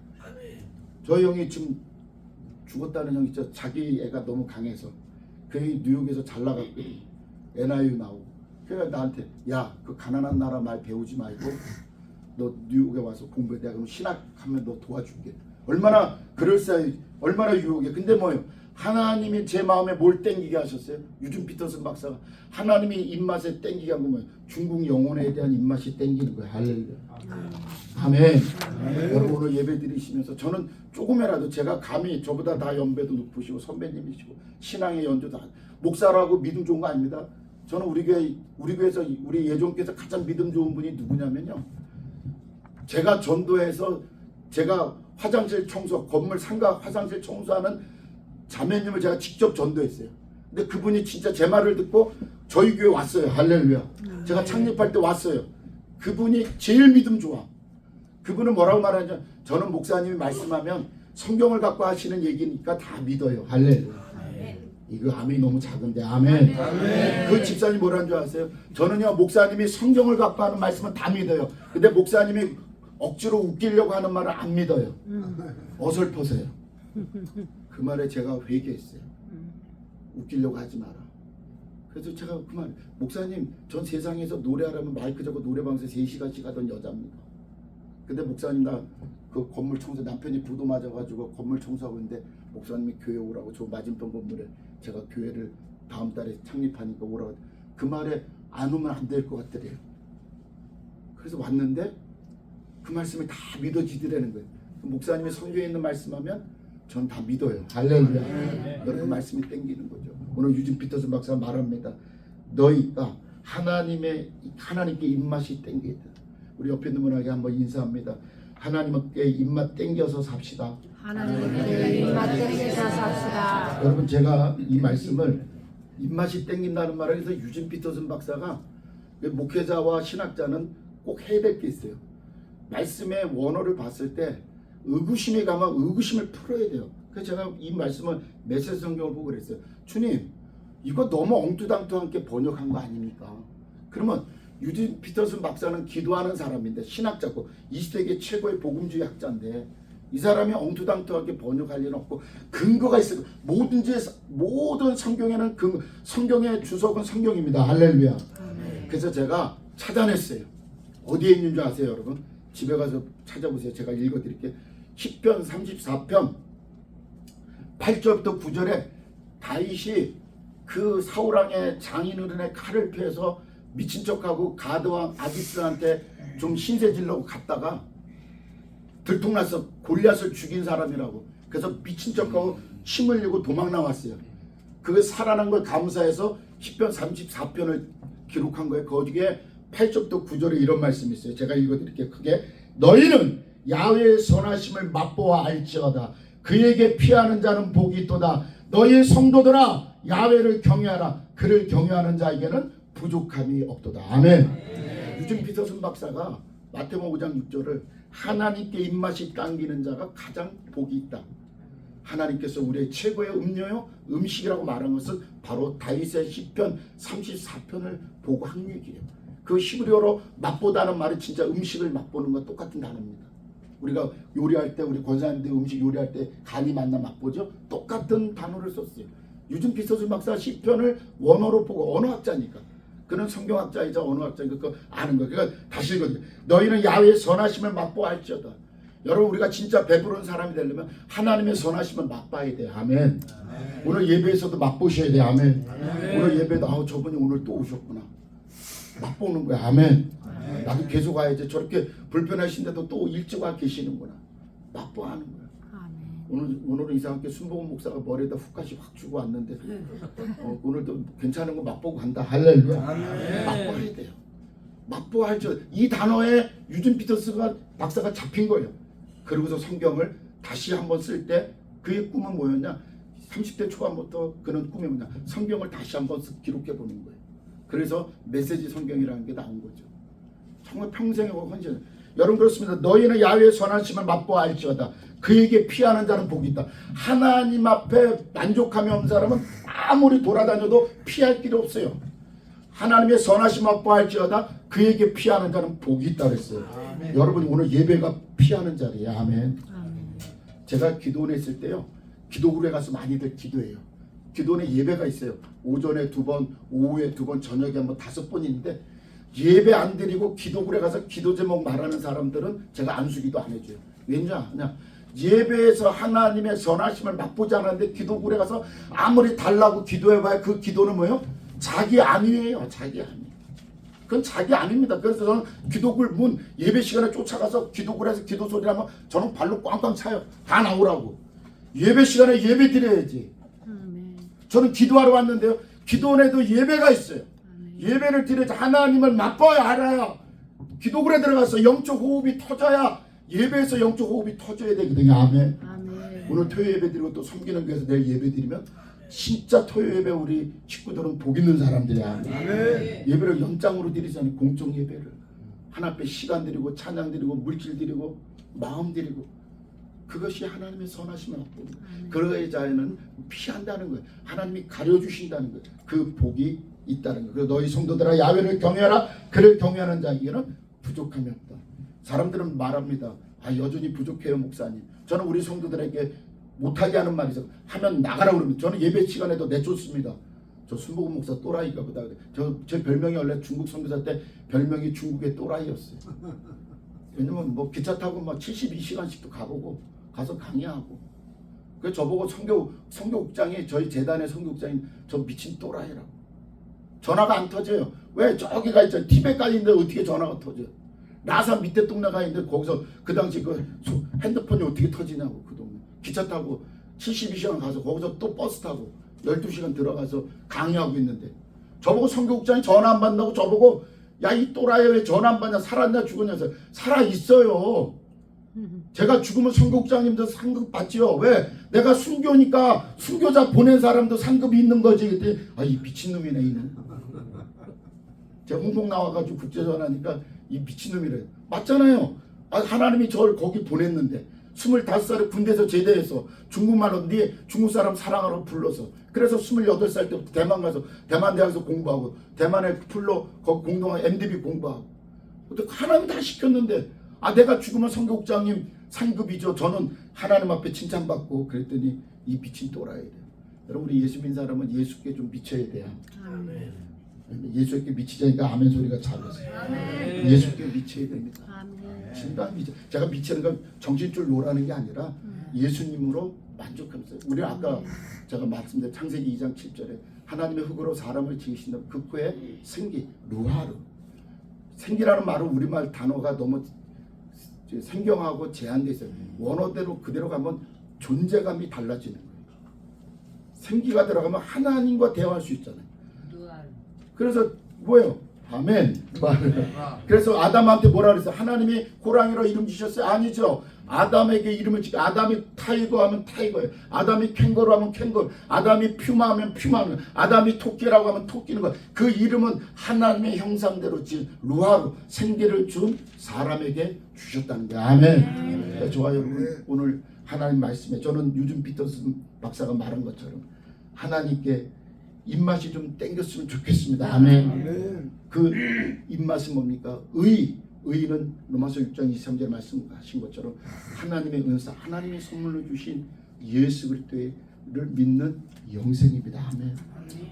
저 형이 지금 죽었다는 형이 자기 애가 너무 강해서 그 형이 뉴욕에서 잘 나갔고 NIU 나오고 그래서 나한테 야 그 가난한 나라 말 배우지 말고 너 뉴욕에 와서 공부해. 내가 그럼 신학하면 너 도와줄게. 얼마나 그럴싸해 얼마나 유혹해. 근데 뭐예요? 하나님이 제 마음에 뭘 땡기게 하셨어요? 유준 피터슨 박사가 하나님이 입맛에 땡기게 한 거 뭐예요? 중국 영혼에 대한 입맛이 땡기는 거예요. 할렐루야. 아멘. 여러분 오늘 예배 드리시면서 저는 조금이라도 제가 감히 저보다 다 연배도 높으시고 선배님이시고 신앙의 연조도 목사라고 믿음 좋은 거 아닙니다. 저는 우리 교회에서 우리 예종께서 가장 믿음 좋은 분이 누구냐면요. 제가 전도해서 제가 화장실 청소 건물 상가 화장실 청소하는 자매님을 제가 직접 전도했어요. 근데 그분이 진짜 제 말을 듣고 저희 교회 왔어요. 할렐루야. 제가 창립할 때 왔어요. 그분이 제일 믿음 좋아. 그분은 뭐라고 말하냐? 저는 목사님이 말씀하면 성경을 갖고 하시는 얘기니까 다 믿어요. 할렐루야. 이거 아멘이 너무 작은데 아멘. 아멘. 그 집사님 뭐라는 줄 아세요? 저는요 목사님이 성경을 갖고 하는 말씀은 다 믿어요. 근데 목사님이 억지로 웃기려고 하는 말은 안 믿어요. 어설퍼서요. 그 말에 제가 회개했어요. 웃기려고 하지 마라. 그래서 제가 그 말 목사님 전 세상에서 노래하라면 마이크 잡고 노래방에서 3시간씩 하던 여자입니다. 근데 목사님 나 그 건물 청소 남편이 부도 맞아가지고 건물 청소하고 있는데 목사님이 교회 오라고 저 맞은편 건물에 제가 교회를 다음 달에 창립하니까 오라고 그 말에 안 오면 안 될 것 같더래요. 그래서 왔는데 그 말씀이 다 믿어지더라는 거예요. 목사님이 성경에 있는 말씀하면 전 다 믿어요. 할렐루야. 여러분 말씀이 땡기는 거죠. 오늘 유진 피터슨 박사가 말합니다. 너희가 하나님께 입맛이 땡기다. 우리 옆에 있는 분에게 한번 인사합니다. 하나님께 입맛 땡겨서 삽시다. 하나님께 입맛 땡겨서 삽시다. 여러분 제가 이 말씀을 입맛이 땡긴다는 말을 해서 유진 피터슨 박사가 목회자와 신학자는 꼭 해야 될 게 있어요. 말씀의 원어를 봤을 때 의구심이 가면 의구심을 풀어야 돼요. 그래서 제가 이 말씀을 메시지 성경을 보고 그랬어요. 주님 이거 너무 엉뚱당뚱하게 번역한 거 아닙니까? 그러면 유진 피터슨 박사는 기도하는 사람인데 신학자고 20세기 최고의 복음주의 학자인데 이 사람이 엉뚱당뚱하게 번역할 일은 없고 근거가 있어요. 모든 성경에는 성경의 주석은 성경입니다. 할렐루야. 그래서 제가 찾아냈어요. 어디에 있는 줄 아세요 여러분? 집에 가서 찾아보세요. 제가 읽어드릴게요. 10편 34편 8절부터 9절에 다윗이 그 사울왕의 장인어른의 칼을 피해서 미친 척하고 가드왕 아기스한테 좀 신세질려고 갔다가 들통나서 골리앗을 죽인 사람이라고. 그래서 미친 척하고 침 흘리고 도망 나왔어요. 그게 살아난 걸 감사해서 10편 34편을 기록한 거예요. 거기에 8절부터 9절에 이런 말씀이 있어요. 제가 읽어드릴게요. 크게 너희는 야훼의 선하심을 맛보아 알지어다. 그에게 피하는 자는 복이 있도다. 너희의 성도들아 야훼를 경외하라. 그를 경외하는 자에게는 부족함이 없도다. 아멘. 유진 피터슨 박사가 마태복음 5장 6절을 하나님께 입맛이 당기는 자가 가장 복이 있다. 하나님께서 우리의 최고의 음식이라고 말한 것은 바로 다윗의 시편 34편을 보고 한 얘기예요. 그 히브리어로 맛보다는 말이 진짜 음식을 맛보는 건 똑같은 단어입니다. 우리가 요리할 때 우리 권사님들 음식 요리할 때 간이 맞나 맛보죠. 똑같은 단어를 썼어요. 유진 피터슨 박사 시편을 원어로 보고 언어학자니까 그는 성경학자이자 언어학자니까 그거 아는 거예요. 그러니까 다시 읽어드려요. 너희는 야훼의 선하심을 맛보아 알지어다. 여러분 우리가 진짜 배부른 사람이 되려면 하나님의 선하심을 맛봐야 돼요. 아멘. 오늘 예배에서도 맛보셔야 돼요. 아멘. 오늘 예배도 저분이 오늘 또 오셨구나. 맛보는 거야. 아멘. 나도 계속 와야지. 저렇게 불편하신데도 또 일찍 와 계시는구나. 맛보하는 거야. 아멘. 오늘은 이상하게 순복음 목사가 머리에다 훅까지 확 주고 왔는데 오늘도 괜찮은 거 맛보고 간다. 할렐루야. 맛보아야 돼요. 맛보아야죠. 이 단어에 유진 피터스가 박사가 잡힌 거예요. 그러고서 성경을 다시 한번 쓸 때 그의 꿈은 뭐였냐? 30대 초반부터 그는 꿈이 뭐냐? 성경을 다시 한번 기록해 보는 거예요. 그래서 메시지 성경이라는 게 나온 거죠. 정말 평생의 헌신. 여러분 그렇습니다. 너희는 야훼의 선하심을 맛보아 알지어다. 그에게 피하는 자는 복이 있다. 하나님 앞에 만족함이 없는 사람은 아무리 돌아다녀도 피할 길이 없어요. 하나님의 선하심 맛보아 알지어다. 그에게 피하는 자는 복이 있다 그랬어요. 여러분 오늘 예배가 피하는 자리예요. 아멘. 제가 기도원에 있을 때요, 기도굴에 가서 많이들 기도해요. 기도원에 예배가 있어요. 오전에 2번, 오후에 2번, 저녁에 한번 5번인데 예배 안 드리고 기도굴에 가서 기도 제목 말하는 사람들은 제가 안수기도 안 해줘요. 왜냐? 예배에서 하나님의 선하심을 맛보지 않았는데 기도굴에 가서 아무리 달라고 기도해봐야 그 기도는 뭐예요? 자기 안이에요. 자기 안이. 그건 자기 안입니다. 그래서 저는 기도굴 문 예배 시간에 쫓아가서 기도굴에서 기도 소리 하면 저는 발로 꽝꽝 차요. 다 나오라고. 예배 시간에 예배 드려야지. 저는 기도하러 왔는데요. 기도원에도 예배가 있어요. 예배를 드려야지. 하나님을 맛봐야 알아요. 기도굴에 들어가서 영적 호흡이 터져야 예배에서 영적 호흡이 터져야 되거든요. 아멘. 오늘 토요 예배 드리고 또 섬기는 교회에서 내일 예배 드리면 진짜 토요 예배 우리 식구들은 복 있는 사람들이야. 예배를 연장으로 드리잖아요. 공적 예배를 하나 앞에 시간 드리고 찬양 드리고 물질 드리고 마음 드리고 그것이 하나님의 선하심을 맛보는 거예요. 그러의 자에는 피한다는 거예요. 하나님이 가려주신다는 거예요. 그 복이 있다는 거예요. 그래서 너희 성도들아 야훼를 경외하라. 그를 경외하는 자에게는 부족함이 없다. 사람들은 말합니다. 여전히 부족해요 목사님. 저는 우리 성도들에게 못하게 하는 말이죠. 하면 나가라 그러면 저는 예배 시간에도 내쫓습니다. 저 순복음 목사 또라이가 보다. 제 별명이 원래 중국 선교사 때 별명이 중국의 또라이였어요. 왜냐면 뭐 기차 타고 막 72시간씩도 가보고 가서 강의하고. 그래서 저보고 선교국장이 저희 재단의 선교국장이 저 미친 또라이라고. 전화가 안 터져요. 왜? 저기가 있잖아요. 티벳까지 있는데 어떻게 전화가 터져요? 라사 밑에 동네 가 있는데 거기서 그 당시 그 핸드폰이 어떻게 터지냐고. 그 동네 기차 타고 72시간 가서 거기서 또 버스 타고 12시간 들어가서 강의하고 있는데 저보고 선교국장이 전화 안 받는다고 저보고 야 이 또라이 왜 전화 안 받냐 살았냐 죽었냐 살아있어요. 제가 죽으면 선교국장님도 상급 받지요. 왜? 내가 순교니까 순교자 보낸 사람도 상급이 있는 거지. 그때 이 미친놈이네 이는. 제가 홍콩 나와가지고 국제전화니까 이 미친놈이래. 맞잖아요. 하나님이 저를 거기 보냈는데 25살에 군대에서 제대해서 중국말로 네 중국 사람 사랑하러 불러서 그래서 28살 때부터 대만 가서 대만 대학에서 공부하고 대만의 풀로 거기 공동한 MDB 공부하고 하나님 다 시켰는데 내가 죽으면 선교국장님 상급이죠. 저는 하나님 앞에 칭찬받고 그랬더니 이 미친 또라이래. 여러분 우리 예수 믿는 사람은 예수께 좀 미쳐야 돼요. 아멘. 예수께 미치자니까 아멘 소리가 작았어요. 예수께 미쳐야 됩니다. 진짜 미쳐. 제가 미치는 건 정신줄 놓으라는 게 아니라 예수님으로 만족하면서 우리 아까 제가 말씀드린 창세기 2장 7절에 하나님의 흙으로 사람을 지으신다. 그 후에 생기 루하르. 생기라는 말은 우리말 단어가 너무 생경하고 제한되어 있어요. 원어대로 그대로 가면 존재감이 달라지는 거예요. 생기가 들어가면 하나님과 대화할 수 있잖아요. 그래서 뭐예요? 아멘. 그래서 아담한테 뭐라 그랬어요? 하나님이 호랑이로 이름 지셨어요? 아니죠. 아담에게 이름을 지고 아담이 타이거 하면 타이거예요. 아담이 캥거루 하면 캥거루. 아담이 퓨마 하면 퓨마는. 아담이 토끼라고 하면 토끼는 거예요. 그 이름은 하나님의 형상대로 지은 루하루 생기를 준 사람에게 주셨다는 거예요. 아멘. 좋아요 여러분. 오늘 하나님 말씀에 저는 유진 피터슨 박사가 말한 것처럼 하나님께 입맛이 좀 땡겼으면 좋겠습니다. 아멘. 그 입맛은 뭡니까? 의는 로마서 6장 23절 말씀하신 것처럼 하나님의 은사, 하나님의 선물로 주신 예수 그리스도를 믿는 영생입니다. 아멘.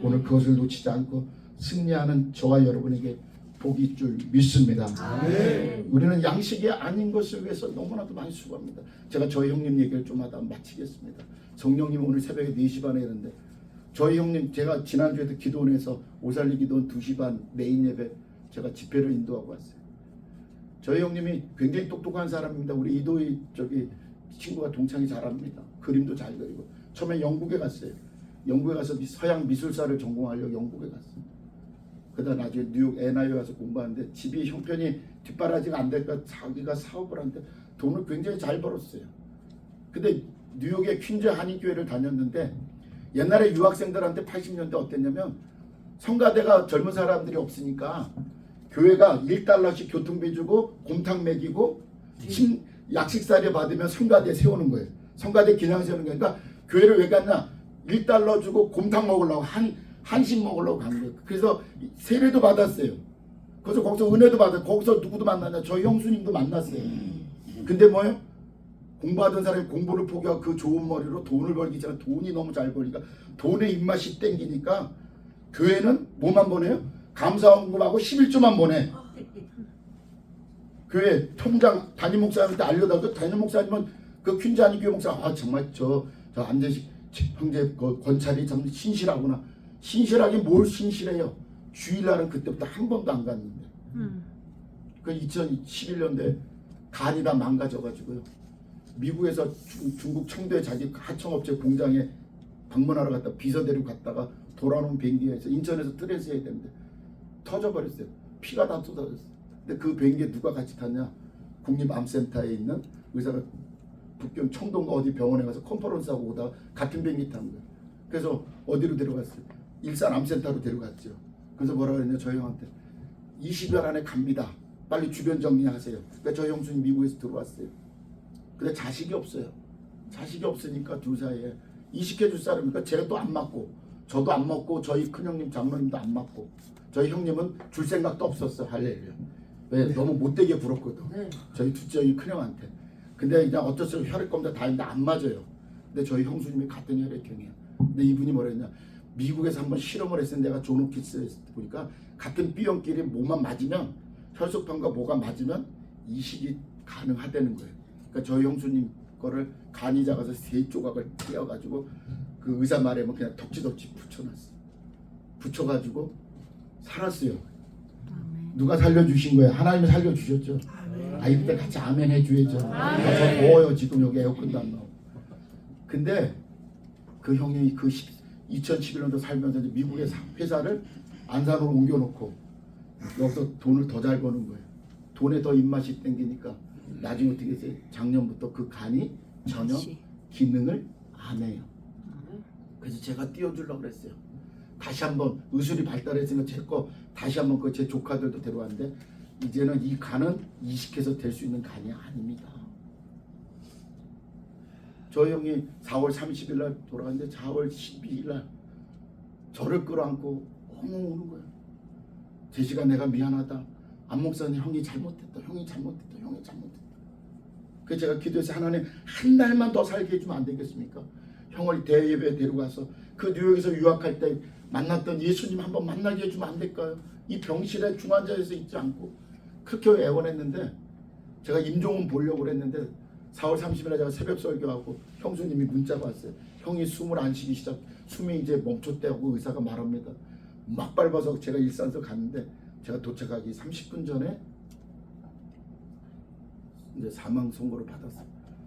오늘 그것을 놓치지 않고 승리하는 저와 여러분에게 복이 있을 줄 믿습니다. 아멘. 우리는 양식이 아닌 것을 위해서 너무나도 많이 수고합니다. 제가 저희 형님 얘기를 좀 하다 마치겠습니다. 성령님 오늘 새벽에 4시 반에 했는데 저희 형님 제가 지난주에도 기도원에서 오살리 기도원 2시 반 메인 예배 제가 집회를 인도하고 왔어요. 저희 형님이 굉장히 똑똑한 사람입니다. 우리 이도희 친구가 동창이 잘합니다. 그림도 잘 그리고 처음에 영국에 갔어요. 영국에 가서 서양 미술사를 전공하려고 영국에 갔어요. 그러다 나중에 뉴욕 NI에 가서 공부하는데 집이 형편이 뒷바라지가 안 되니까 자기가 사업을 하는데 돈을 굉장히 잘 벌었어요. 근데 뉴욕의 퀸즈 한인교회를 다녔는데 옛날에 유학생들한테 80년대 어땠냐면 성가대가 젊은 사람들이 없으니까 교회가 1달러씩 교통비 주고 곰탕 먹이고 약식사료 받으면 성가대 세우는 거예요. 성가대 기념 세우는 거니까 그러니까 교회를 왜 갔냐? 1달러 주고 곰탕 먹으려고 한식 먹으려고 간 거예요. 그래서 세례도 받았어요. 그래서 거기서 은혜도 받았어요. 거기서 누구도 만났냐? 저희 형수님도 만났어요. 근데 뭐예요? 공부하던 사람이 공부를 포기하고 그 좋은 머리로 돈을 벌기 전에 돈이 너무 잘 벌니까 돈에 입맛이 땡기니까 교회는 뭐만 보내요? 감사원금하고 11조만 보내. 교회 통장 담임 목사님한테 알려다가 담임 목사님은 그 퀸즈 한인교회 목사 정말 저 안재식 형제 권찰이 참 신실하구나. 신실하게 뭘 신실해요? 주일날은 그때부터 한 번도 안 갔는데. 그 2011년도에 간이 다 망가져가지고요. 미국에서 중국 청도에 자기 하청업체 공장에 방문하러 갔다 비서 데리고 갔다가 돌아오는 비행기에서 인천에서 트랜스해야 되는데 터져버렸어요. 피가 다 쏟아졌어요. 근데 그 비행기에 누가 같이 탔냐? 국립암센터에 있는 의사가 북경 청동 어디 병원에 가서 컨퍼런스하고 오다가 같은 비행기 탄 거예요. 그래서 어디로 데려갔어요? 일산 암센터로 데려갔죠. 그래서 뭐라 그랬냐? 저희 형한테 20일 안에 갑니다. 빨리 주변 정리하세요. 그러니까 저희 형수님 미국에서 들어왔어요. 근데 자식이 없어요. 자식이 없으니까 둘 사이에 이식해줄 사람이니까 제가 또 안 맞고 저도 안 먹고 저희 큰형님 장모님도 안 맞고 저희 형님은 줄 생각도 없었어. 할렐루야. 왜? 너무 못되게 굴었거든. 저희 둘째 형이 큰형한테. 근데 그냥 어쩔 수 없이 혈액검사 다 했는데 안 맞아요. 근데 저희 형수님이 같은 혈액형이야. 근데 이분이 뭐라 했냐? 미국에서 한번 실험을 했을 때 내가 존호키스 보니까 같은 B형끼리 뭐만 맞으면 혈소판과 뭐가 맞으면 이식이 가능하다는 거예요. 그러니까 저희 형수님 거를 간이 작아서 3조각을 떼어가지고 그 의사 말에 뭐 그냥 덕지덕지 붙여놨어. 붙여가지고 살았어요. 누가 살려주신 거예요? 하나님이 살려주셨죠. 이때 같이 아멘 해줘야죠. 저 더워요. 지금 여기 에어컨도 안 나오고. 근데 그 형님이 그 2011년도 살면서 이제 미국의 회사를 안산으로 옮겨놓고 여기서 돈을 더 잘 버는 거예요. 돈에 더 입맛이 땡기니까 나중에 어떻게 했어요? 작년부터 그 간이 전혀 기능을 안 해요. 그래서 제가 띄워주려고 그랬어요. 다시 한번 의술이 발달했으니까 제 거 다시 한번 그 제 조카들도 데려왔는데 이제는 이 간은 이식해서 될 수 있는 간이 아닙니다. 저희 형이 4월 30일 날 돌아갔는데 4월 12일 날 저를 끌어안고 엉엉 우는 거예요. 제시가 내가 미안하다. 안 목사님 형이 잘못했다. 형이 잘못했다. 형이 잘못했다. 그래서 제가 기도해서 하나님 한 달만 더 살게 해주면 안 되겠습니까? 형을 대예배에 데려가서 그 뉴욕에서 유학할 때 만났던 예수님 한번 만나게 해주면 안 될까요? 이 병실에 중환자에서 있지 않고 그렇게 애원했는데 제가 임종훈 보려고 그랬는데 4월 30일에 제가 새벽 설교하고 형수님이 문자가 왔어요. 형이 숨을 안 쉬기 시작, 숨이 이제 멈췄다고 의사가 말합니다. 막 밟아서 제가 일산서 갔는데 제가 도착하기 30분 전에 이제 사망 선고를 받았어요.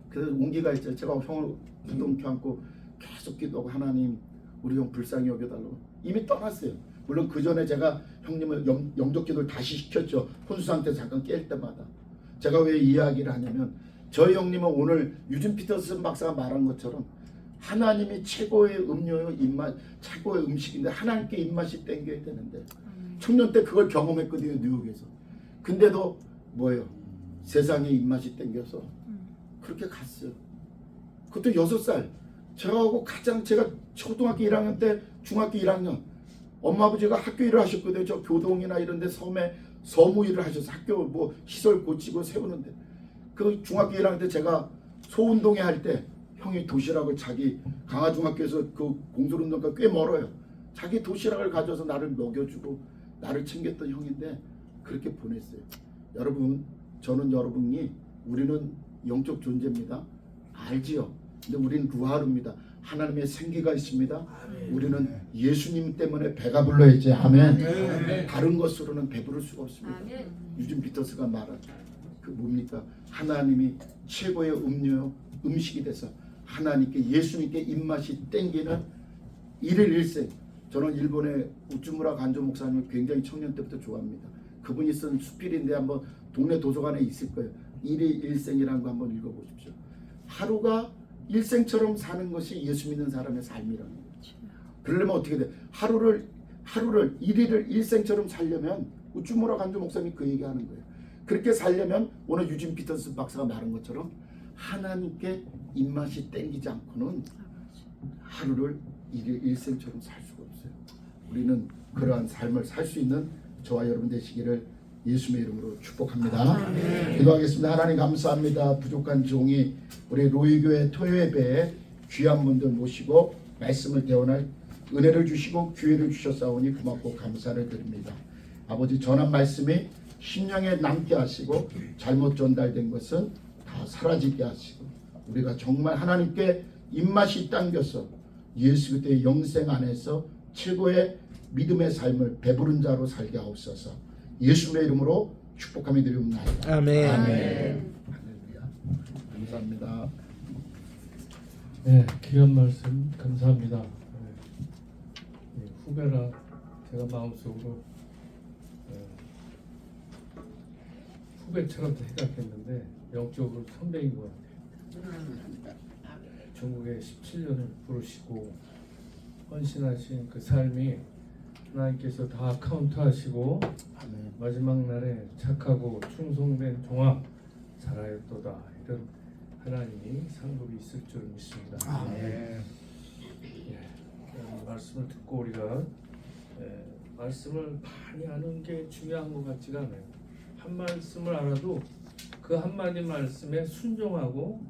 그래서 온기가 있죠. 제가 형을 부둥켜 안고 계속 기도하고 하나님 우리 형 불쌍히 여겨달라고. 이미 떠났어요. 물론 그 전에 제가 형님을 영적 기도를 다시 시켰죠. 혼수 상태 잠깐 깰 때마다. 제가 왜 이 이야기를 하냐면 저희 형님은 오늘 유진 피터슨 박사가 말한 것처럼 하나님이 최고의 음료요 입맛, 최고의 음식인데 하나님께 입맛이 땡겨야 되는데 청년 때 그걸 경험했거든요. 뉴욕에서. 근데도 뭐예요? 세상에 입맛이 땡겨서 그렇게 갔어요. 그것도 6살. 저하고 가장 제가 초등학교 1학년 때 중학교 1학년 엄마 아버지가 학교 일을 하셨거든요. 저 교동이나 이런 데 섬에 서무 일을 하셔서 학교 뭐 시설 고치고 세우는데 그 중학교 1학년 때 제가 소운동회 할 때 형이 도시락을 자기 강화중학교에서 그 공설운동가 꽤 멀어요. 자기 도시락을 가져서 나를 먹여주고 나를 챙겼던 형인데 그렇게 보냈어요. 여러분 저는 여러분이 우리는 영적 존재입니다. 알지요? 근데 우리는 루하루입니다. 하나님의 생기가 있습니다. 우리는 예수님 때문에 배가 불러야지. 아멘. 다른 것으로는 배부를 수가 없습니다. 유진 피터스가 말한 그 뭡니까? 하나님이 최고의 음료요 음식이 돼서 하나님께 예수님께 입맛이 땡기는 일일 일생. 저는 일본의 우츠무라 간조 목사님을 굉장히 청년 때부터 좋아합니다. 그분이 쓴 수필인데 한번 동네 도서관에 있을 거예요. 일일 일생이라는 거 한번 읽어보십시오. 하루가 일생처럼 사는 것이 예수 믿는 사람의 삶이라는 거죠. 그러려면 어떻게 돼? 하루를 일일을 일생처럼 살려면 우츠무라 간조 목사님이 그 얘기하는 거예요. 그렇게 살려면 오늘 유진 피터슨 박사가 말한 것처럼 하나님께 입맛이 땡기지 않고는 하루를 일생처럼 살 수가 없어요. 우리는 그러한 삶을 살 수 있는 저와 여러분 되시기를 예수님의 이름으로 축복합니다. 기도하겠습니다. 하나님 감사합니다. 부족한 종이 우리 로이교회 토요예배에 귀한 분들 모시고 말씀을 대원할 은혜를 주시고 기회를 주셨사오니 고맙고 감사를 드립니다. 아버지 전한 말씀이 심령에 남게 하시고 잘못 전달된 것은 다 사라지게 하시고 우리가 정말 하나님께 입맛이 당겨서 예수 그리스도의 영생 안에서 최고의 믿음의 삶을 배부른 자로 살게 하옵소서. 예수님의 이름으로 축복하며 드리옵나이다. 아멘. 할렐루야. 감사합니다. 네, 귀한 말씀 감사합니다. 네, 후배라 제가 마음속으로 후배처럼 생각했는데 영적으로 선배인 것 같아요. 중국에 17년을 부르시고 헌신하신 그 삶이 하나님께서 다 카운트하시고 마지막 날에 착하고 충성된 종아 살아였도다 이런 하나님이 상급이 있을 줄 믿습니다. 예, 말씀을 듣고 우리가 말씀을 많이 아는 게 중요한 것 같지가 않아요. 한 말씀을 알아도 그 한마디 말씀에 순종하고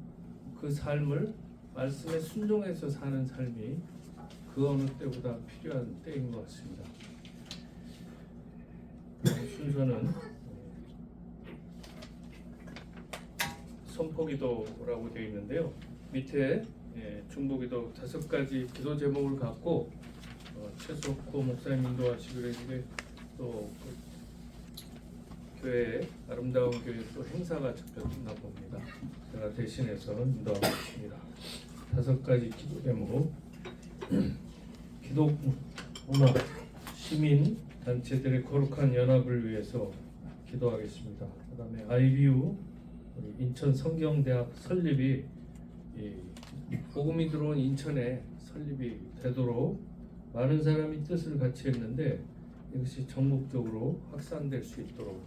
그 삶을 말씀에 순종해서 사는 삶이 그 어느 때보다 필요한 때인 것 같습니다. 순서는 선포기도라고 되어 있는데요. 밑에 중보기도 5가지 기도 제목을 갖고 최석호 목사님 인도하시기로 이게 또 교회 아름다운 교회 또 행사가 잡혔나 봅니다. 제가 대신해서 인도하고 있습니다. 5가지 기도 제목. 기독 문화 시민 단체들의 거룩한 연합을 위해서 기도하겠습니다. 그다음에 IBU 우리 인천 성경대학 설립이 복음이 들어온 인천에 설립이 되도록 많은 사람이 뜻을 같이 했는데 이것이 전국적으로 확산될 수 있도록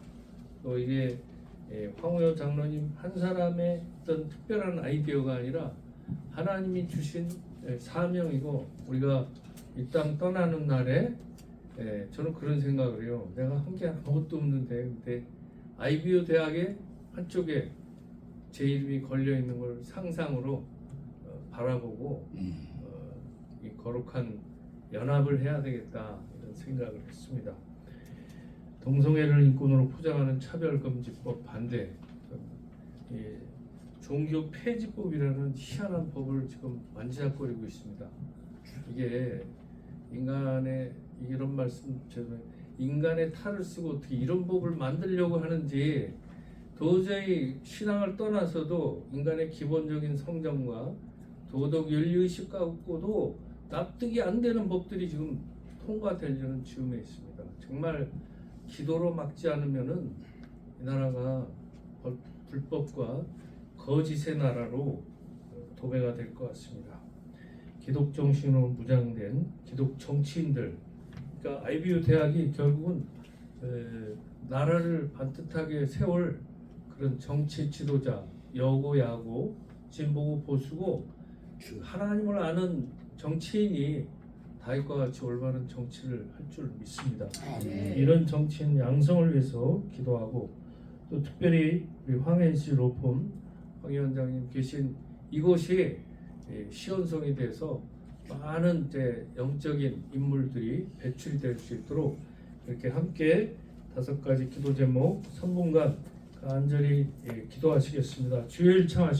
또 이게 황우여 장로님 한 사람의 어떤 특별한 아이디어가 아니라 하나님이 주신 사명이고 우리가 이 땅 떠나는 날에 저는 그런 생각을 해요. 내가 한 게 아무것도 없는데 근데 IBU 대학의 한쪽에 제 이름이 걸려 있는 걸 상상으로 바라보고 이 거룩한 연합을 해야 되겠다 이런 생각을 했습니다. 동성애를 인권으로 포장하는 차별금지법 반대, 종교 폐지법이라는 희한한 법을 지금 만지작거리고 있습니다. 이게 인간의 이런 말씀 저는 인간의 탈을 쓰고 어떻게 이런 법을 만들려고 하는지 도저히 신앙을 떠나서도 인간의 기본적인 성정과 도덕 윤리의식 갖고도 납득이 안 되는 법들이 지금 통과되려는 즈음에 있습니다. 정말 기도로 막지 않으면은 이 나라가 불법과 거짓의 나라로 도배가 될 것 같습니다. 기독 정신으로 무장된 기독 정치인들, 그러니까 IBU 대학이 결국은 나라를 반듯하게 세울 그런 정치 지도자, 여고, 야고, 진보고, 보수고 하나님을 아는 정치인이 다윗과 같이 올바른 정치를 할 줄 믿습니다. 이런 정치인 양성을 위해서 기도하고 또 특별히 우리 황현씨 로펌 황 위원장님 계신 이곳이 시온성이 돼서 많은 이제 영적인 인물들이 배출될 수 있도록 이렇게 함께 5가지 기도 제목 3분간 간절히 기도하시겠습니다. 주여 일창하시